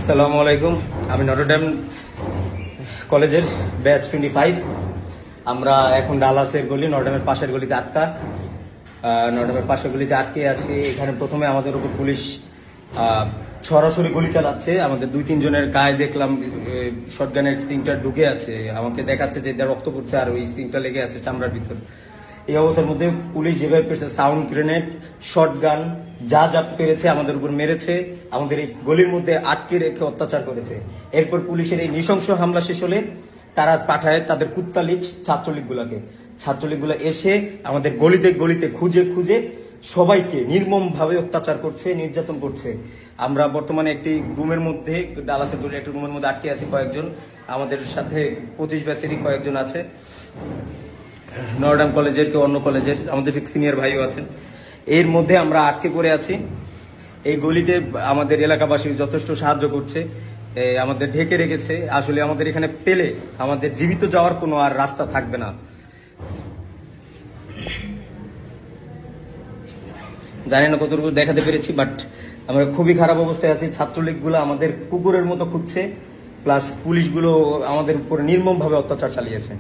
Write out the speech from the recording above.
আসসালামু আলাইকুম। আমি নটরডেম কলেজের ব্যাচ 25। আমরা এখন ডালাসের গলি, নটরডেমের পাশের গলিতে আটকে আছি। এখানে প্রথমে আমাদের উপর পুলিশ সরাসরি গুলি চালাচ্ছে। আমাদের 2-3 জনের গায়ে দেখলাম শটগানের স্প্রিংটা ঢুকে আছে। আমাকে দেখাচ্ছে যে রক্ত পড়ছে আর ওই স্প্রিংটা লেগে আছে চামড়ার ভিতর। এই অবস্থার মধ্যে পুলিশ যেভাবে পেরেছে, সাউন্ড গ্রেনেড, শটগান যা পেরেছে আমাদের উপর মেরেছে, আমাদের এই গলির মধ্যে আটকে রেখে অত্যাচার করেছে। এরপর পুলিশের এই নৃশংস হামলা শেষ হলে তারা পাঠায় তাদের কুত্তালীগ ছাত্রলীগগুলো এসে আমাদের গলিতে খুঁজে সবাইকে নির্মম ভাবে অত্যাচার করছে, নির্যাতন করছে। আমরা বর্তমানে একটি রুমের মধ্যে, ডালাসের গলির একটি রুমের মধ্যে আটকে আছি কয়েকজন। আমাদের সাথে 25 ব্যাচেরই কয়েকজন আছে, নটরডেম কলেজের, কেউ অন্য কলেজের, আমাদের সিনিয়র ভাইও আছেন। এর মধ্যে আমরা আটকে পড়ে আছি। এই গলিতে আমাদের এলাকাবাসী যথেষ্ট সাহায্য করছে, আমাদের ঢেকে রেখেছে। আসলে আমাদের এখানে পেলে আমাদের জীবিত যাওয়ার কোনো আর রাস্তা থাকবে না। জানি না কতটুকু দেখাতে পেরেছি, বাট আমরা খুবই খারাপ অবস্থায় আছি। ছাত্রলীগগুলো আমাদের কুকুরের মতো খুঁজছে, প্লাস পুলিশগুলো আমাদের উপর নির্মমভাবে অত্যাচার চালিয়েছে।